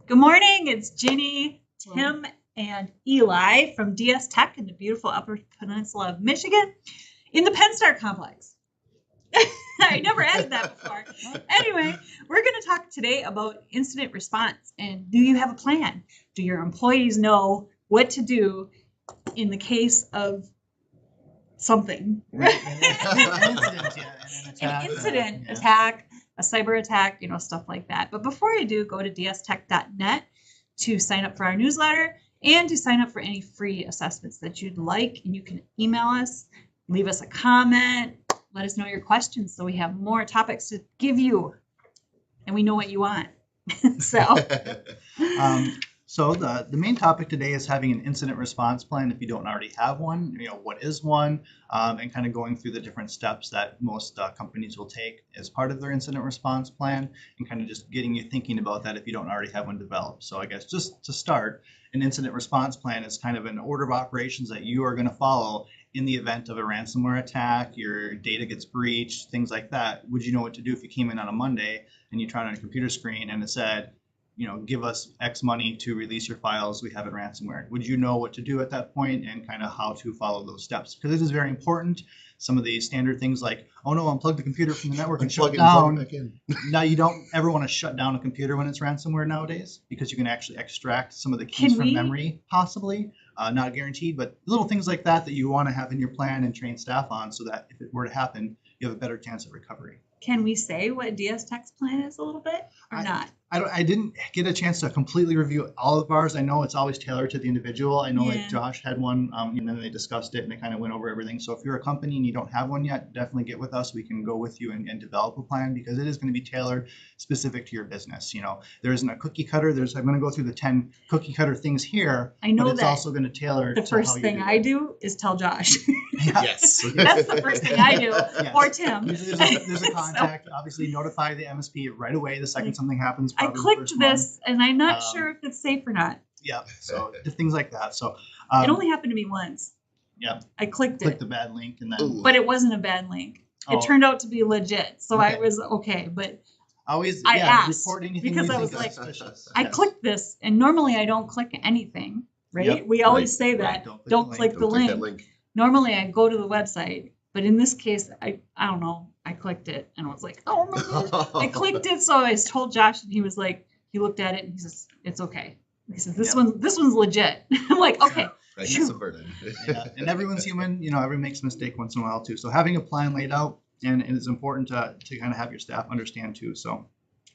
Good morning. It's Ginny, Tim, and Eli from DS Tech in the beautiful Upper Peninsula of Michigan in the Penn-Star complex. I never added that before. Anyway, we're going to talk today about incident response. And do you have a plan? Do your employees know what to do in the case of something? An incident, An incident, attack, a cyber attack, stuff like that. But before you do, go to dstech.net to sign up for our newsletter and to sign up for any free assessments that you'd like. And you can email us, leave us a comment, let us know your questions so we have more topics to give you and we know what you want. So the main topic today is having an incident response plan if you don't already have one. What is one, and kind of going through the different steps that most companies will take as part of their incident response plan, and kind of just getting you thinking about that if you don't already have one developed. So I guess just to start, an incident response plan is kind of an order of operations that you are going to follow in the event of a ransomware attack, your data gets breached, things like that. Would you know what to do if you came in on a Monday and you tried on a computer screen and it said, give us X money to release your files, we have it ransomware? Would you know what to do at that point and kind of how to follow those steps? Because this is very important. Some of the standard things like, oh no, unplug the computer from the network and shut it down. Now, you don't ever want to shut down a computer when it's ransomware nowadays, because you can actually extract some of the keys from memory, possibly. Not guaranteed, but little things like that you want to have in your plan and train staff on so that if it were to happen, you have a better chance of recovery. Can we say what DS Tech's plan is a little bit or not? I didn't get a chance to completely review all of ours. I know it's always tailored to the individual. I know like Josh had one, and then they discussed it and they kind of went over everything. So if you're a company and you don't have one yet, definitely get with us. We can go with you and develop a plan, because it is going to be tailored specific to your business. There isn't a cookie cutter. I'm going to go through the 10 cookie cutter things here. I know, but it's also going to tailor the first thing I do is tell Josh. Yes. That's the first thing I do. Yes. Or Tim. Usually there's a contact. Obviously notify the MSP right away the second something happens. I clicked this and I'm not sure if it's safe or not. Yeah, so things like that. So it only happened to me once. Yeah. I clicked the bad link and then. Ooh. But it wasn't a bad link. It turned out to be legit, so I was okay. But I asked because I was like, I clicked this, and normally I don't click anything, right? Yep. We always say that. Don't click the link. Normally I go to the website, but in this case, I don't know. I clicked it and I was like, oh my God. I clicked it, so I told Josh, and he was like, he looked at it and he says, it's okay. He says, this one's legit. I'm like, okay. That's a burden. And everyone's human. Everyone makes a mistake once in a while too. So having a plan laid out, and it is important to kind of have your staff understand too. So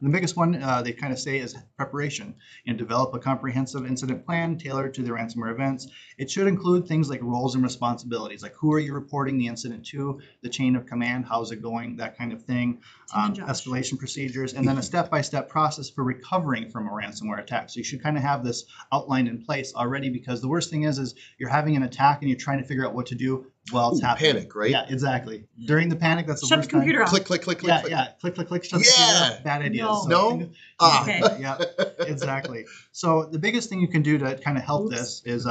the biggest one they kind of say is preparation, and develop a comprehensive incident plan tailored to the ransomware events. It should include things like roles and responsibilities, like who are you reporting the incident to, the chain of command, how's it going, that kind of thing, escalation procedures, and then a step-by-step process for recovering from a ransomware attack. So you should kind of have this outlined in place already, because the worst thing is you're having an attack and you're trying to figure out what to do while it's happening. Panic, right? Yeah, exactly. During the panic, that's the Shut worst the computer time. off. Click. Yeah. Click. Shut the computer off. Bad idea. No. Okay. Yeah, exactly. So the biggest thing you can do to kind of help this is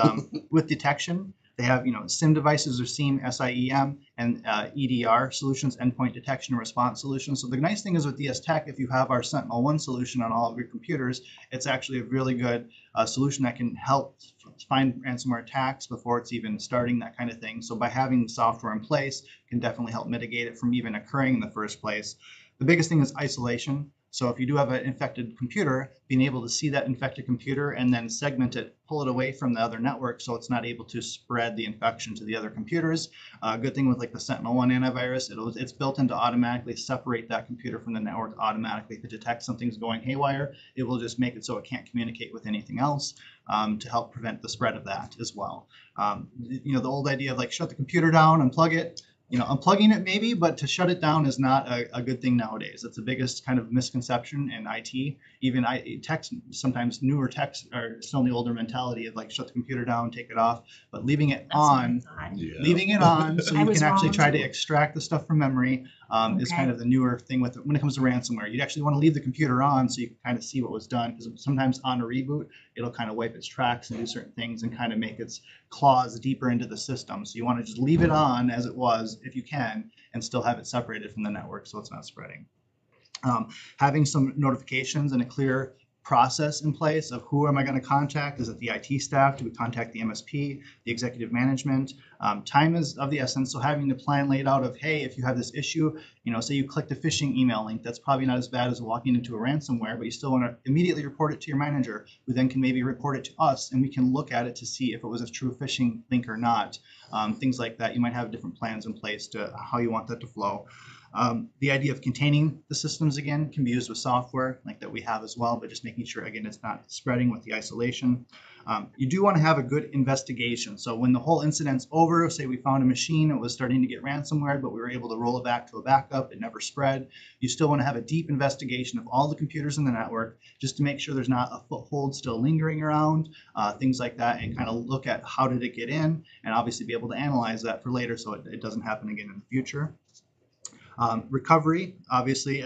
with detection. They have, SIEM devices, or SIEM, SIEM, and EDR solutions, endpoint detection and response solutions. So the nice thing is with DS Tech, if you have our SentinelOne solution on all of your computers, it's actually a really good solution that can help find ransomware attacks before it's even starting, that kind of thing. So by having software in place can definitely help mitigate it from even occurring in the first place. The biggest thing is isolation. So if you do have an infected computer, being able to see that infected computer and then segment it, pull it away from the other network so it's not able to spread the infection to the other computers. Good thing with like the SentinelOne antivirus, it's built in to automatically separate that computer from the network automatically. If it detects something's going haywire, it will just make it so it can't communicate with anything else to help prevent the spread of that as well. The old idea of like shut the computer down, unplug it. Unplugging it maybe, but to shut it down is not a good thing nowadays. That's the biggest kind of misconception in IT. Even techs, sometimes newer techs are still in the older mentality of like shut the computer down, take it off, but leaving it on so you can actually try to extract the stuff from memory is kind of the newer thing when it comes to ransomware. You'd actually want to leave the computer on so you can kind of see what was done, because sometimes on a reboot, it'll kind of wipe its tracks and do certain things and kind of make its claws deeper into the system. So you want to just leave it on as it was if you can, and still have it separated from the network so it's not spreading. Having some notifications and a clear process in place of who am I going to contact? Is it the IT staff? Do we contact the MSP, the executive management? Time is of the essence. So having the plan laid out of, hey, if you have this issue, say you clicked a phishing email link, that's probably not as bad as walking into a ransomware, but you still want to immediately report it to your manager, who then can maybe report it to us, and we can look at it to see if it was a true phishing link or not. Things like that. You might have different plans in place to how you want that to flow. The idea of containing the systems, again, can be used with software like that we have as well, but just making sure, again, it's not spreading with the isolation. You do want to have a good investigation. So when the whole incident's over, say we found a machine, it was starting to get ransomware, but we were able to roll it back to a backup, it never spread. You still want to have a deep investigation of all the computers in the network just to make sure there's not a foothold still lingering around, things like that, and kind of look at how did it get in, and obviously be able to analyze that for later so it doesn't happen again in the future. Recovery, obviously,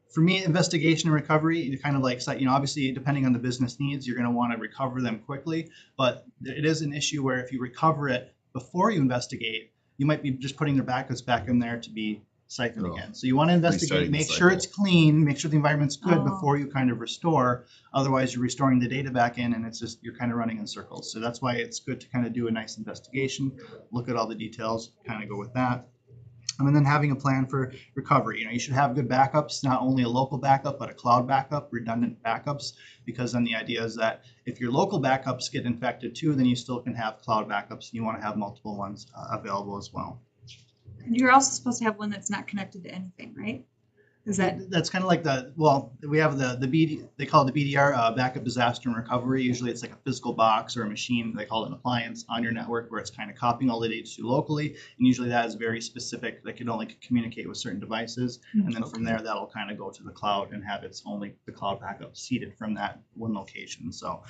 for me, investigation and recovery, you kind of like, obviously, depending on the business needs, you're going to want to recover them quickly. But it is an issue where if you recover it before you investigate, you might be just putting their backups back in there to be siphoned again. So you want to investigate, make sure it's clean, make sure the environment's good before you kind of restore. Otherwise, you're restoring the data back in, and it's just you're kind of running in circles. So that's why it's good to kind of do a nice investigation, look at all the details, kind of go with that. And then having a plan for recovery. You should have good backups, not only a local backup, but a cloud backup, redundant backups, because then the idea is that if your local backups get infected too, then you still can have cloud backups. You want to have multiple ones available as well. You're also supposed to have one that's not connected to anything, right? That's kind of like we have the BD, they call it the BDR, backup disaster and recovery. Usually it's like a physical box or a machine, they call it an appliance on your network where it's kind of copying all the data to locally. And usually that is very specific. They can only communicate with certain devices. And then from there, that'll kind of go to the cloud and have the cloud backup seeded from that one location. So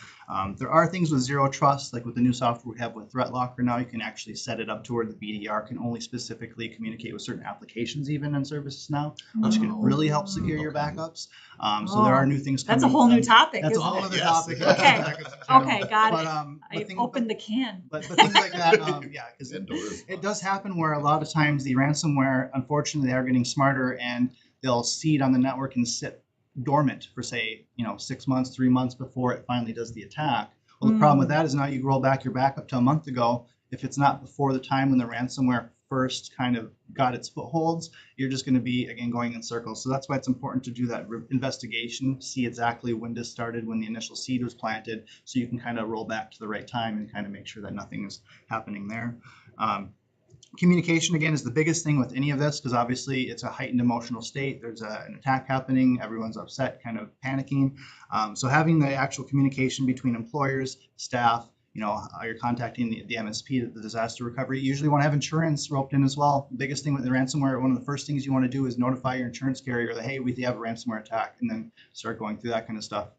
there are things with zero trust, like with the new software we have with ThreatLocker now, you can actually set it up to where the BDR can only specifically communicate with certain applications even and services now, which can really help secure your backups. So there are new things coming. That's a whole new topic. That's a whole other topic. Okay. Okay, got it. I opened the can. But things like that, because it does happen where a lot of times the ransomware, unfortunately, they are getting smarter and they'll seed on the network and sit dormant for, say, 6 months, 3 months before it finally does the attack. Well, the problem with that is now you roll back your backup to a month ago. If it's not before the time when the ransomware first kind of got its footholds, you're just going to be, again, going in circles. So that's why it's important to do that investigation, see exactly when this started, when the initial seed was planted, so you can kind of roll back to the right time and kind of make sure that nothing is happening there. Communication, again, is the biggest thing with any of this, because obviously it's a heightened emotional state. There's an attack happening. Everyone's upset, kind of panicking. So having the actual communication between employers, staff, you're contacting the MSP, the disaster recovery. You usually want to have insurance roped in as well. The biggest thing with the ransomware, one of the first things you want to do is notify your insurance carrier that, hey, we have a ransomware attack, and then start going through that kind of stuff.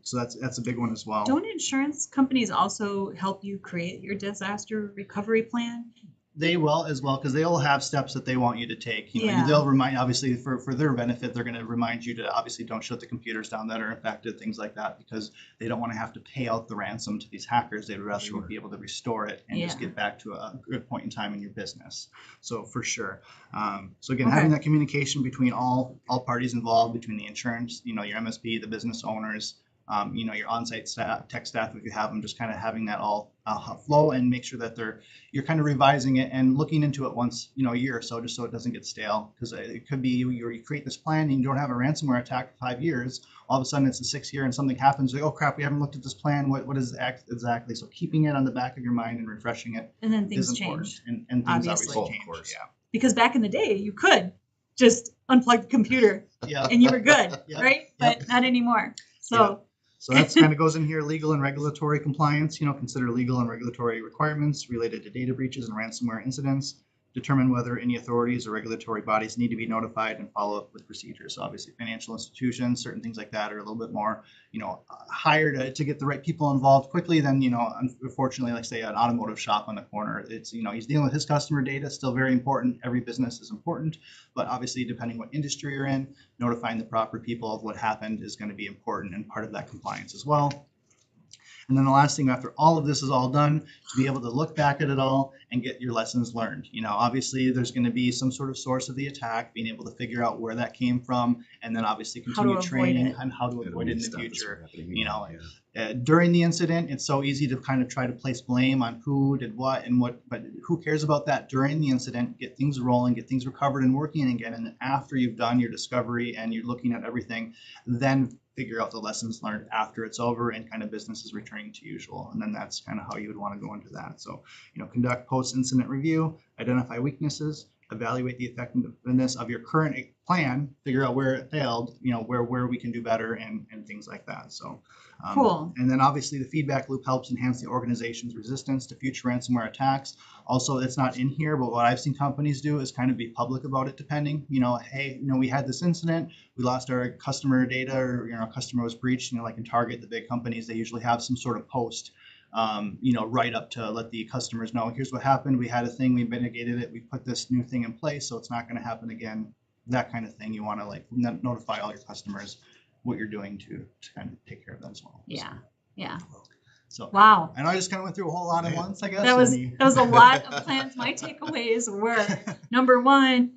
So that's a big one as well. Don't insurance companies also help you create your disaster recovery plan? They will as well, because they'll have steps that they want you to take. They'll remind, obviously, for their benefit, they're going to remind you to obviously don't shut the computers down that are infected, things like that, because they don't want to have to pay out the ransom to these hackers. They'd rather be able to restore it and just get back to a good point in time in your business. So for sure. So again, having that communication between all parties involved, between the insurance, your MSP, the business owners, your on-site staff, tech staff, if you have them, just kind of having that all flow, and make sure that you're kind of revising it and looking into it once, a year or so, just so it doesn't get stale. Because it could be you create this plan and you don't have a ransomware attack for 5 years. All of a sudden it's the 6th year and something happens. Like, oh crap, we haven't looked at this plan. What is exactly? So keeping it on the back of your mind and refreshing it. And then things is important. change. And things obviously always change. Yeah. Because back in the day, you could just unplug the computer and you were good, right? But not anymore. So. So that kind of goes in here, legal and regulatory compliance, consider legal and regulatory requirements related to data breaches and ransomware incidents, determine whether any authorities or regulatory bodies need to be notified, and follow up with procedures. So obviously financial institutions, certain things like that are a little bit more, higher to get the right people involved quickly than, unfortunately, like say an automotive shop on the corner. It's, he's dealing with his customer data, still very important. Every business is important, but obviously depending what industry you're in, notifying the proper people of what happened is going to be important and part of that compliance as well. And then the last thing, after all of this is all done, to be able to look back at it all and get your lessons learned. Obviously there's going to be some sort of source of the attack, being able to figure out where that came from, and then obviously continue training on how to avoid it in the future. During the incident, it's so easy to kind of try to place blame on who did what and what, but who cares about that during the incident? Get things rolling, get things recovered and working again. And then after you've done your discovery and you're looking at everything, then figure out the lessons learned after it's over and kind of business is returning to usual. And then that's kind of how you would want to go into that. So, conduct post-incident review, identify weaknesses, evaluate the effectiveness of your current plan, figure out where it failed, where we can do better and things like that. So cool. And then obviously the feedback loop helps enhance the organization's resistance to future ransomware attacks. Also, it's not in here, but what I've seen companies do is kind of be public about it, depending, hey, we had this incident, we lost our customer data, or our customer was breached. Like in Target, the big companies, they usually have some sort of post right up to let the customers know, here's what happened. We had a thing, we mitigated it, we put this new thing in place, so it's not going to happen again. That kind of thing. You want to notify all your customers what you're doing to kind of take care of that as well. Yeah. Yeah. So wow. I know I just kind of went through a whole lot at once, I guess. That was a lot of plans. My takeaways were, number one,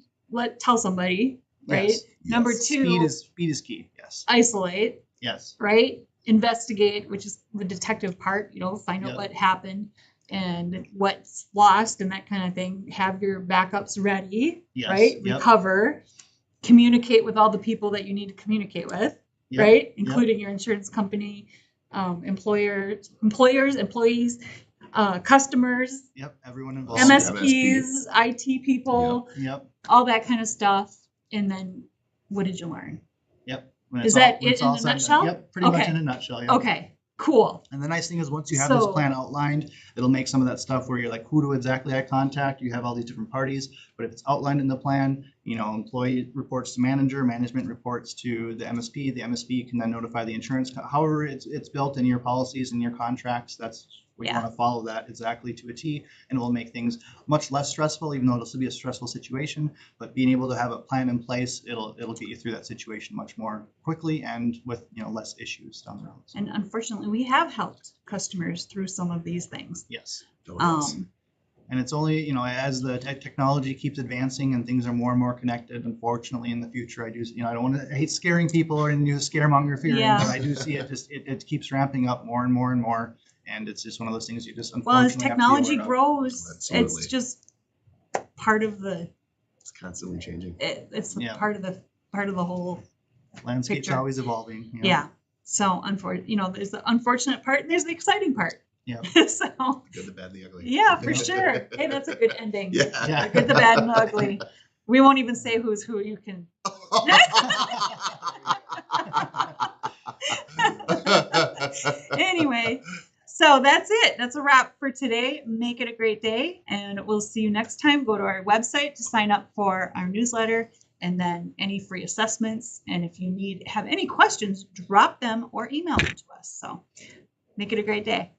tell somebody, right? Yes. Number two, speed is key. Yes. Isolate. Yes. Right? Investigate, which is the detective part, find out what happened and what's lost and that kind of thing. Have your backups ready, right? Recover, communicate with all the people that you need to communicate with, right? Including your insurance company, employers, employees, customers. Everyone involved. MSPs, IT people, all that kind of stuff. And then what did you learn? Is that it in a nutshell? Yep, pretty much in a nutshell. Yep. Okay, cool. And the nice thing is once you have this plan outlined, it'll make some of that stuff where you're like, who do exactly I contact? You have all these different parties, but if it's outlined in the plan, employee reports to manager, management reports to the MSP can then notify the insurance. However it's built in your policies and your contracts, that's we want to follow that exactly to a T, and it will make things much less stressful, even though it'll still be a stressful situation. But being able to have a plan in place, it'll get you through that situation much more quickly and with less issues down the road. So. And unfortunately, we have helped customers through some of these things. Yes. And it's only as the technology keeps advancing and things are more and more connected. Unfortunately, in the future, I do I don't want to hate scaring people or scaremonger fearing, but I do see it keeps ramping up more and more and more. And it's just one of those things you just unfortunately as technology grows, it's just part of the. It's constantly changing. It's part of the whole landscape's picture. Always evolving. Yeah. So there's the unfortunate part, and there's the exciting part. Yeah. So. The good, the bad, the ugly. Yeah, for sure. Hey, that's a good ending. Yeah. The good, the bad, and the ugly. We won't even say who's who. You can. Anyway. So that's it. That's a wrap for today. Make it a great day, and we'll see you next time. Go to our website to sign up for our newsletter and then any free assessments. And if you have any questions, drop them or email them to us. So make it a great day.